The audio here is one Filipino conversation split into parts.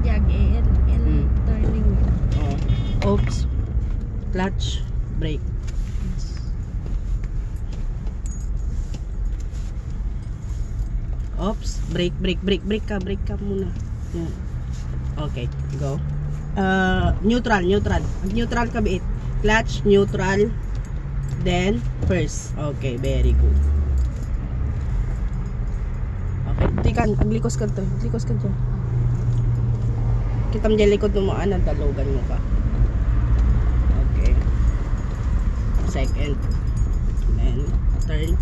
Jag turning. Oops. Clutch, brake. Oops, brake ka muna. Yan. Okay, go. Neutral. Neutral ka biit. Clutch, neutral, then first. Okay, very good. Okay, tikan, aglikos ka to. Aglikos ka dyan. Kita mo dyan likod mo mga dalogan mo ka. Okay. Second. Then, turn.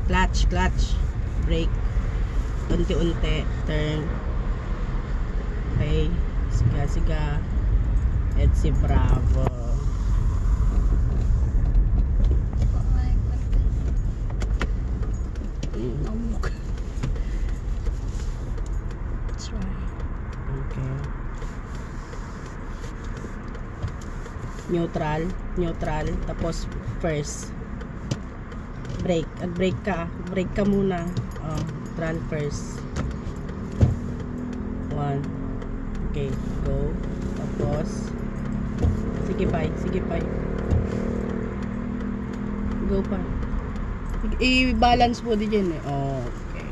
Clutch, brake. Unti-unti, turn. Okay, siga. Etsy, bravo. Okay. Neutral, tapos first. Brake ka muna. Neutral first. 1. Okay, go. Tapos sige pa. Go pa. I-balance mo din yan eh. Okay.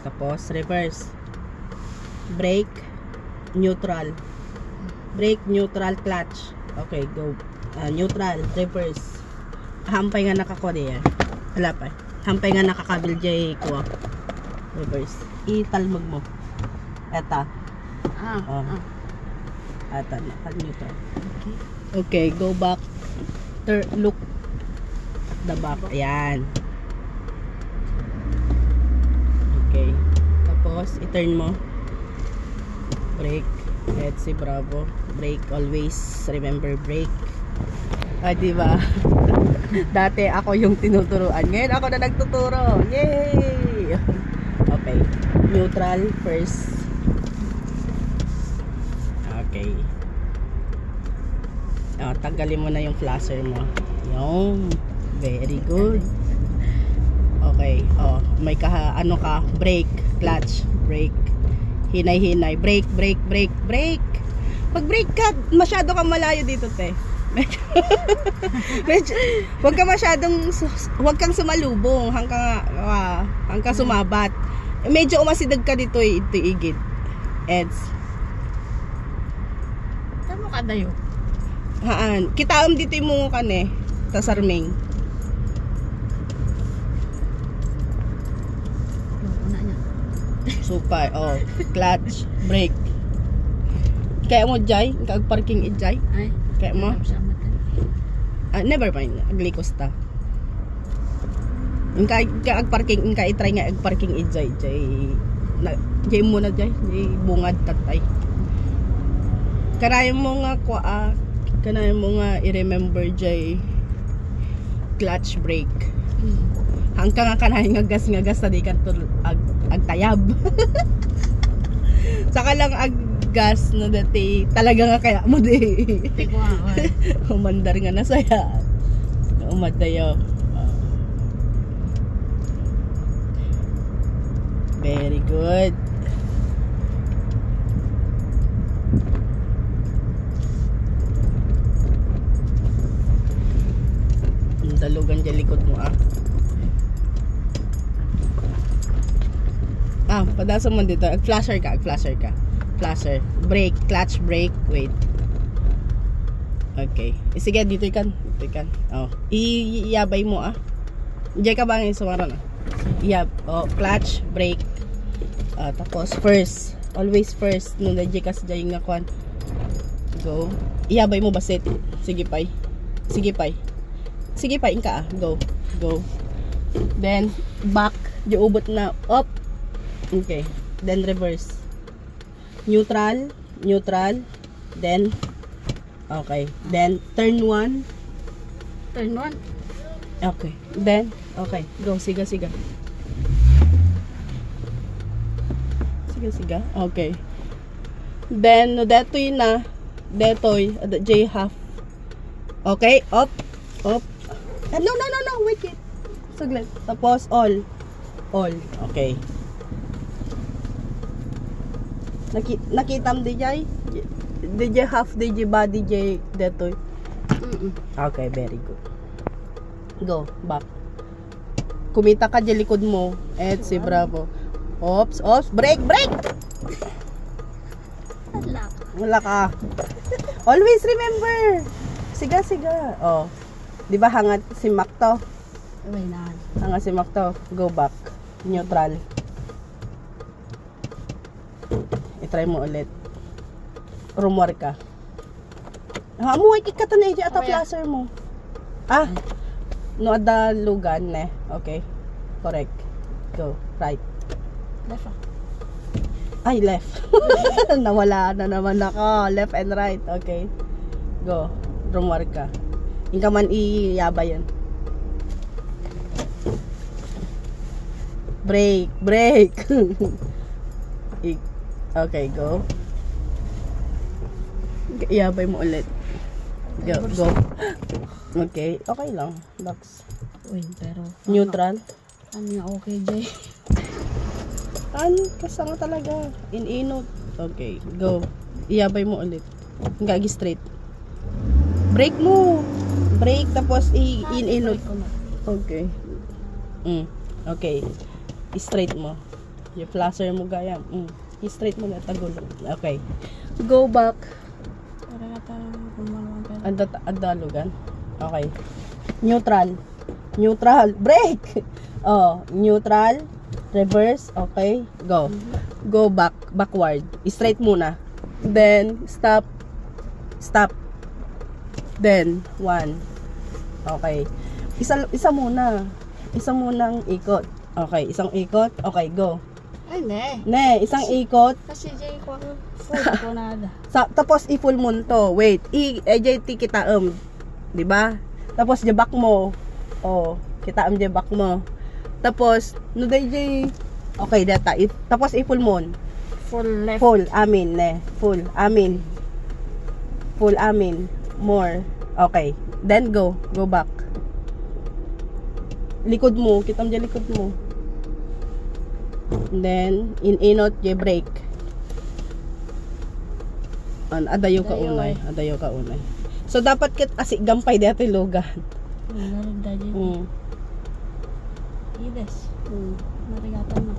Tapos reverse. Brake, neutral, clutch. Okay, go. Neutral, reverse. Hampay nga nakakode yan. Wala pa. Hampay nga nakakabil jay ko. Reverse. Italmag mo. Eta. Eta, naka-neutral. Okay, go back. Look the back. Ayan. Okay. Tapos, i-turn mo. Brake. Etsy, bravo. Brake, always. Remember, brake. Diba? Dati ako yung tinuturuan. Ngayon ako na nagtuturo. Yay! Okay. Neutral first. Okay. Tanggalin mo na yung flasher mo. Yung. Very good. Okay. May ano ka. Brake. Clutch. Brake. Hinay. Brake. Pag brake ka, masyado kang malayo dito, te. Huwag kang sumalubong hanggang sumabat. Medyo umasidag ka dito ito igid. Eds. Tamo ka dayo. Haan, kitaam dito mo kan eh. Tasarming. Supay, clutch, brake. Kaya mo jay, kag-parking ijay. Ay, kaya mo? Never mind, aglikos ta. Inka ag-parking, inka i-try nga ag-parking ijay, jay mo na jay, bungad tatay. Kanayon mo nga i-remember jay clutch brake. Hanggang nga kanahin nga gas tadi ka agtayab. Saka lang gas no dati talaga nga kaya mo di. Umandar nga na saya. Umadayo. Very good. Dalugan dyan likod mo padasa mo dito. Flasher ka. Flasher. Brake, clutch, brake. Wait. Okay. Sige, dito ikan. Iyabay mo Diyan ka ba ngayon sumara na? Clutch, brake. Tapos first. Always first. Nung diyan ka sa dyan nga kwan. Go. Iyabay mo basit. Sige pa. Inka Go. Then, back. Diyan ubot na. Up. Okay. Then reverse. Neutral. Then, okay. Then, turn 1. Okay. Then, okay. Go. Siga. Okay. Then, no, detoy na. J half. Okay. Up. No. Wait it. Saglit. Tapos, all. Okay. Nakitam DJ? DJ half DJ ba DJ detoy? Okay, very good. Go, back. Kumita ka dyan likod mo. Si bravo. Ops, break! Wala ka. Always remember. Siga. Oh. Di ba hangat si Mac to? Hangat si Mac to. Go back. Neutral. I-try mo ulit. Rumor ka. Amuhay kikata na ito placer mo. No, ada lugan ne. Okay. Correct. Go. Right. Left. Ay, left. Nawala na naman ako. Left and right. Okay. Go. Rumor ka. Hindi ka man iyaba yan. Break. Okay, go. Iyabay mo ulit. Go. Okay lang. Box. Uy, pero Neutral. ano nga okay, Jay? Kasama talaga. Inot. Okay, go. Iyabay mo ulit. Gagi straight. Break mo. Break, tapos inot. Okay. Okay. Straight mo. Yung flasher mo gaya. Straight mo na tagulo. Okay. Go back. Adalugan. Okay. Neutral. Break. Neutral. Reverse. Okay. Go. Go back. Backward. Straight muna. Then, stop. Then, 1. Okay. Isa muna. Isa munang ikot. Okay. Isang ikot. Okay, go. Ay, Isang ikot. Kasi Jay ko ang full ko nada. Tapos i-full moon to. Wait. EJT kita di ba? Tapos jabak mo. Kita jabak mo. Tapos no DJ. Okay, data. Tapos i-full moon. Full left. Full amin ne. Full amin. More. Okay. Then go back. Likod mo, kitam dyan likod mo. Then inot je break. Adayo ka unay. So dapat kit asik gampay dati lugan. Ides. Narigatan na.